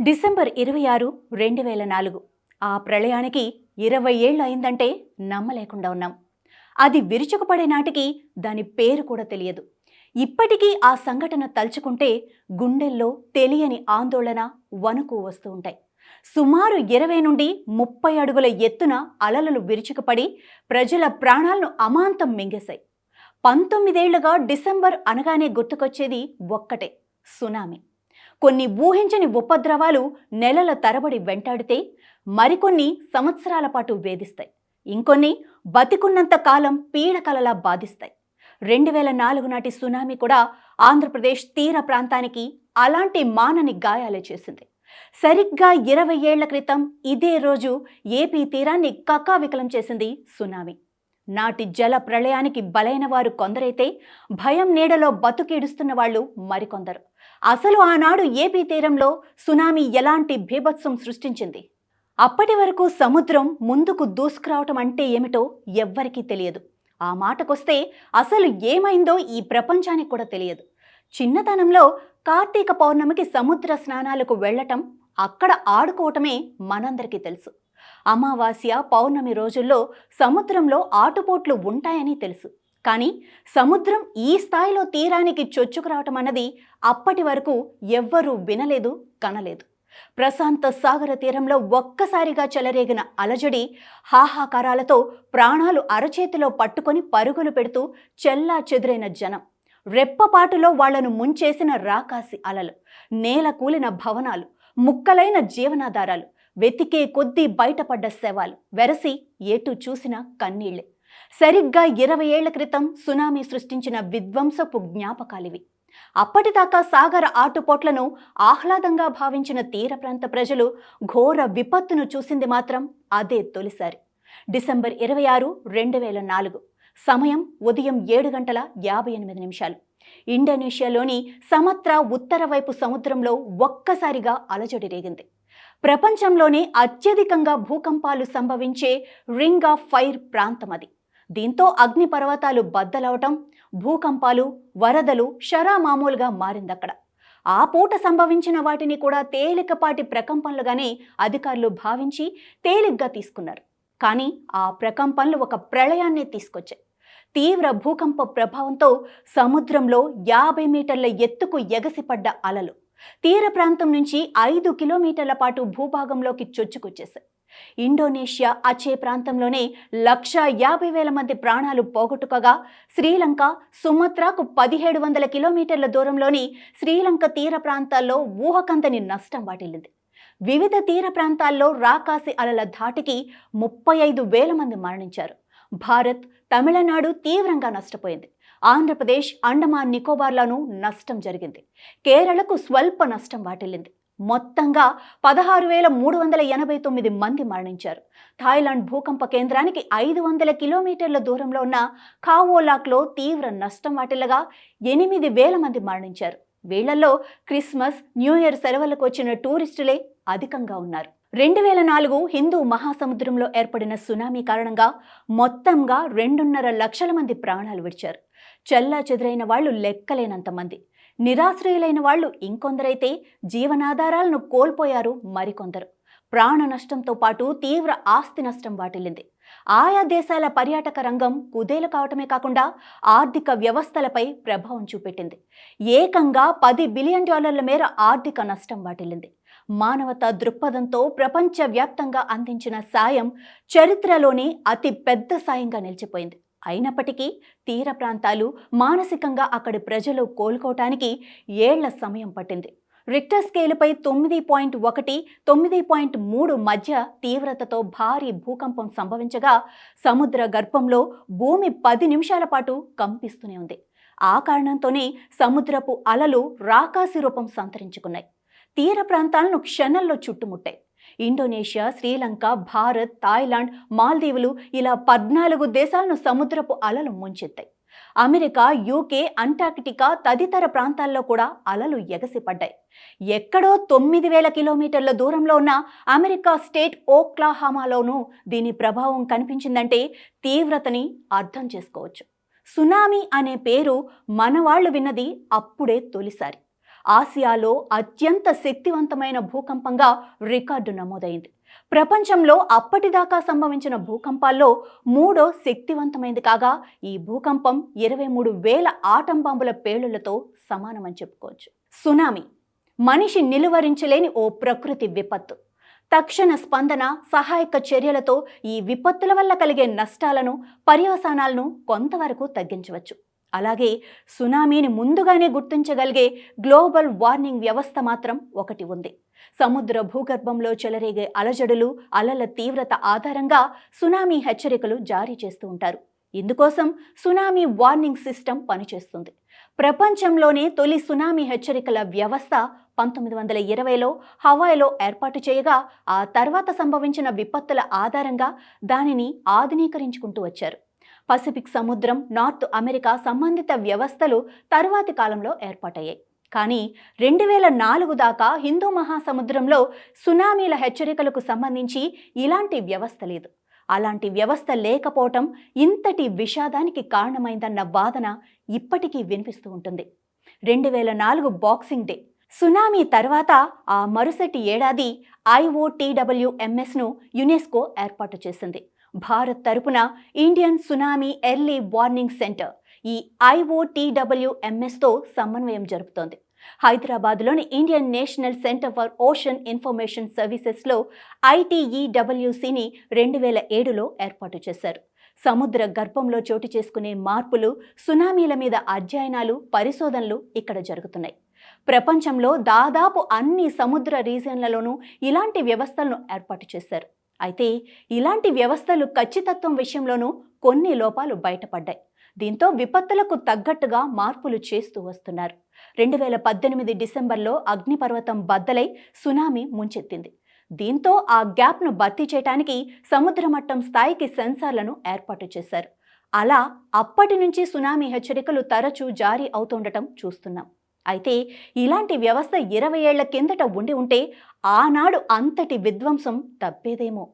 December 26, 2004 ఆ ప్రళయానికి 20 ఏళ్ళు అయిందంటే నమ్మలేకుండా ఉన్నాం. అది విరుచుకుపడే నాటికి దాని పేరు కూడా తెలియదు. ఇప్పటికీ ఆ సంఘటన తలుచుకుంటే గుండెల్లో తెలియని ఆందోళన, వణుకు వస్తూ ఉంటాయి. సుమారు 20 నుండి 30 అడుగుల ఎత్తున అలలు విరుచుకుపడి ప్రజల ప్రాణాలను అమాంతం మింగేశాయి. 19 ఏళ్లుగా డిసెంబర్ అనగానే గుర్తుకొచ్చేది ఒక్కటే, సునామీ. కొన్ని ఊహించని ఉపద్రవాలు నెలల తరబడి వెంటాడితే, మరికొన్ని సంవత్సరాల పాటు వేధిస్తాయి. ఇంకొన్ని బతికున్నంత కాలం పీడకలలా బాధిస్తాయి. 2004 నాటి సునామీ కూడా ఆంధ్రప్రదేశ్ తీర ప్రాంతానికి అలాంటి మానని గాయాలే చేసింది. సరిగ్గా 20 ఏళ్ల క్రితం ఇదే రోజు ఏపీ తీరాన్ని కకావికలం చేసింది సునామీ. నాటి జల ప్రళయానికి బలైన వారు కొందరైతే, భయం నీడలో బతుకీడుస్తున్న వాళ్ళు మరికొందరు. అసలు ఆనాడు ఏపీ తీరంలో సునామీ ఎలాంటి బీభత్సం సృష్టించింది? అప్పటి వరకు సముద్రం ముందుకు దూసుకురావటం అంటే ఏమిటో ఎవ్వరికీ తెలియదు. ఆ మాటకొస్తే అసలు ఏమైందో ఈ ప్రపంచానికి కూడా తెలియదు. చిన్నతనంలో కార్తీక పౌర్ణమికి సముద్ర స్నానాలకు వెళ్లటం, అక్కడ ఆడుకోవటమే మనందరికీ తెలుసు. అమావాస్య, పౌర్ణమి రోజుల్లో సముద్రంలో ఆటుపోట్లు ఉంటాయని తెలుసు. కానీ సముద్రం ఈ స్థాయిలో తీరానికి చొచ్చుకురావటం అన్నది అప్పటి వరకు ఎవ్వరూ వినలేదు, కనలేదు. ప్రశాంత సాగర తీరంలో ఒక్కసారిగా చెలరేగిన అలజడి, హాహాకారాలతో ప్రాణాలు అరచేతిలో పట్టుకొని పరుగులు పెడుతూ చెల్లా చెదురైన జనం, రెప్పపాటులో వాళ్లను ముంచేసిన రాకాసి అలలు, నేల కూలిన భవనాలు, ముక్కలైన జీవనాధారాలు, వెతికే కొద్దీ బయటపడ్డ శవాలు, వెరసి ఎటు చూసిన కన్నీళ్లే. సరిగ్గా 20 ఏళ్ల క్రితం సునామీ సృష్టించిన విధ్వంసపు జ్ఞాపకాలివి. అప్పటిదాకా సాగర ఆటుపోట్లను ఆహ్లాదంగా భావించిన తీర ప్రాంత ప్రజలు ఘోర విపత్తును చూసింది మాత్రం అదే తొలిసారి. డిసెంబర్ 26, 2004. సమయం ఉదయం 7:58. ఇండోనేషియాలోని సమత్రా ఉత్తర వైపు సముద్రంలో ఒక్కసారిగా అలజడి రేగింది. ప్రపంచంలోనే అత్యధికంగా భూకంపాలు సంభవించే రింగ్ ఆఫ్ ఫైర్ ప్రాంతం అది. దీంతో అగ్నిపర్వతాలు బద్దలవటం, భూకంపాలు, వరదలు షరామామూలుగా మారిందక్కడ. ఆ పూట సంభవించిన వాటిని కూడా తేలికపాటి ప్రకంపనలుగానే అధికారులు భావించి తేలిగ్గా తీసుకున్నారు. కానీ ఆ ప్రకంపనలు ఒక ప్రళయాన్నే తీసుకొచ్చాయి. తీవ్ర భూకంప ప్రభావంతో సముద్రంలో 50 మీటర్ల ఎత్తుకు ఎగసిపడ్డ అలలు తీర ప్రాంతం నుంచి 5 కిలోమీటర్ల పాటు భూభాగంలోకి చొచ్చుకొచ్చేశాయి. ఇండోనేషియా అచే ప్రాంతంలోనే 150,000 మంది ప్రాణాలు పోగొట్టుకోగా, శ్రీలంక, సుమత్రాకు 1700 కిలోమీటర్ల దూరంలోని శ్రీలంక తీర ప్రాంతాల్లో ఊహకందని నష్టం వాటిల్లింది. వివిధ తీర ప్రాంతాల్లో రాకాసి అలల ధాటికి 35,000 మంది మరణించారు. భారత్, తమిళనాడు తీవ్రంగా నష్టపోయింది. ఆంధ్రప్రదేశ్, అండమాన్ నికోబార్లను నష్టం జరిగింది. కేరళకు స్వల్ప నష్టం వాటిల్లింది. మొత్తంగా 16,389 మంది మరణించారు. థాయిలాండ్ భూకంప కేంద్రానికి 500 కిలోమీటర్ల దూరంలో ఉన్న ఖావోలాక్లో తీవ్ర నష్టం వాటిల్లగా 8,000 మంది మరణించారు. వీళ్లలో క్రిస్మస్, న్యూ ఇయర్ సెలవులకు వచ్చిన టూరిస్టులే అధికంగా ఉన్నారు. 2004 హిందూ మహాసముద్రంలో ఏర్పడిన సునామీ కారణంగా మొత్తంగా 2.5 లక్షల మంది ప్రాణాలు విడిచారు. చెల్లా చెదురైన వాళ్లు లెక్కలేనంత మంది. నిరాశ్రయులైన వాళ్లు ఇంకొందరైతే జీవనాధారాలను కోల్పోయారు మరికొందరు. ప్రాణ నష్టంతో పాటు తీవ్ర ఆస్తి నష్టం వాటిల్లింది. ఆయా దేశాల పర్యాటక రంగం కుదేలు కావటమే కాకుండా ఆర్థిక వ్యవస్థలపై ప్రభావం చూపెట్టింది. ఏకంగా $10 బిలియన్ మేర ఆర్థిక నష్టం వాటిల్లింది. మానవతా దృక్పథంతో ప్రపంచవ్యాప్తంగా అందించిన సాయం చరిత్రలోనే అతి పెద్ద సాయంగా నిలిచిపోయింది. అయినప్పటికీ తీర ప్రాంతాలు, మానసికంగా అక్కడి ప్రజలు కోలుకోవటానికి ఏళ్ల సమయం పట్టింది. రిక్టర్ స్కేలుపై 9.1, 9.3 మధ్య తీవ్రతతో భారీ భూకంపం సంభవించగా, సముద్ర గర్భంలో భూమి 10 నిమిషాల పాటు కంపిస్తూనే ఉంది. ఆ కారణంతోనే సముద్రపు అలలు రాకాసి రూపం సంతరించుకున్నాయి. తీర ప్రాంతాలను క్షణంలో చుట్టుముట్టాయి. ఇండోనేషియా, శ్రీలంక, భారత్, థాయిలాండ్, మాల్దీవులు ఇలా 14 దేశాలను సముద్రపు అలలు ముంచెత్తాయి. అమెరికా, యూకే, అంటార్కిటికా తదితర ప్రాంతాల్లో కూడా అలలు ఎగసిపడ్డాయి. ఎక్కడో 9,000 కిలోమీటర్ల దూరంలో ఉన్న అమెరికా స్టేట్ ఓక్లాహామాలోనూ దీని ప్రభావం కనిపించిందంటే తీవ్రతని అర్థం చేసుకోవచ్చు. సునామీ అనే పేరు మనవాళ్లు విన్నది అప్పుడే తొలిసారి. ఆసియాలో అత్యంత శక్తివంతమైన భూకంపంగా రికార్డు నమోదైంది. ప్రపంచంలో అప్పటిదాకా సంభవించిన భూకంపాల్లో మూడో శక్తివంతమైంది కాగా ఈ భూకంపం 23,000 ఆటం బాంబుల పేలుళ్లతో సమానమని చెప్పుకోవచ్చు. సునామీ మనిషి నిలువరించలేని ఓ ప్రకృతి విపత్తు. తక్షణ స్పందన, సహాయక చర్యలతో ఈ విపత్తుల వల్ల కలిగే నష్టాలను, పర్యవసానాలను కొంతవరకు తగ్గించవచ్చు. అలాగే సునామీని ముందుగానే గుర్తించగలిగే గ్లోబల్ వార్నింగ్ వ్యవస్థ మాత్రం ఒకటి ఉంది. సముద్ర భూగర్భంలో చెలరేగే అలజడులు, అలల తీవ్రత ఆధారంగా సునామీ హెచ్చరికలు జారీ చేస్తూ ఉంటారు. ఇందుకోసం సునామీ వార్నింగ్ సిస్టమ్ పనిచేస్తుంది. ప్రపంచంలోనే తొలి సునామీ హెచ్చరికల వ్యవస్థ 1920లో హవాయిలో ఏర్పాటు చేయగా ఆ తర్వాత సంభవించిన విపత్తుల ఆధారంగా దానిని ఆధునీకరించుకుంటూ వచ్చారు. పసిఫిక్ సముద్రం, నార్త్ అమెరికా సంబంధిత వ్యవస్థలు తరువాతి కాలంలో ఏర్పాటయ్యాయి. కానీ 2004 దాకా హిందూ మహాసముద్రంలో సునామీల హెచ్చరికలకు సంబంధించి ఇలాంటి వ్యవస్థ లేదు. అలాంటి వ్యవస్థ లేకపోవటం ఇంతటి విషాదానికి కారణమైందన్న వాదన ఇప్పటికీ వినిపిస్తూ ఉంటుంది. 2004 బాక్సింగ్ డే సునామీ తర్వాత ఆ మరుసటి ఏడాది IOTWMSను యునెస్కో ఏర్పాటు చేసింది. భారత్ తరపున Indian tsunami early warning centre ఈ IOTWMSతో సమన్వయం జరుపుతోంది. హైదరాబాద్లోని Indian national centre for ocean information సర్వీసెస్లో ITEWCని 2007లో ఏర్పాటు చేశారు. సముద్ర గర్భంలో చోటు చేసుకునే మార్పులు, సునామీల మీద అధ్యయనాలు, పరిశోధనలు ఇక్కడ జరుగుతున్నాయి. ప్రపంచంలో దాదాపు అన్ని సముద్ర రీజియన్లలోనూ ఇలాంటి వ్యవస్థలను ఏర్పాటు చేశారు. అయితే ఇలాంటి వ్యవస్థలు ఖచ్చితత్వం విషయంలోనూ కొన్ని లోపాలు బయటపడ్డాయి. దీంతో విపత్తులకు తగ్గట్టుగా మార్పులు చేస్తూ వస్తున్నారు. 2018 డిసెంబర్లో అగ్నిపర్వతం బద్దలై సునామీ ముంచెత్తింది. దీంతో ఆ గ్యాప్ను భర్తీ చేయడానికి సముద్ర మట్టం స్థాయికి సెన్సార్లను ఏర్పాటు చేశారు. అలా అప్పటి నుంచి సునామీ హెచ్చరికలు తరచూ జారీ అవుతుండటం చూస్తున్నాం. అయితే ఇలాంటి వ్యవస్థ 20 ఏళ్ల కిందట ఉండి ఉంటే ఆనాడు అంతటి విధ్వంసం తప్పేదేమో.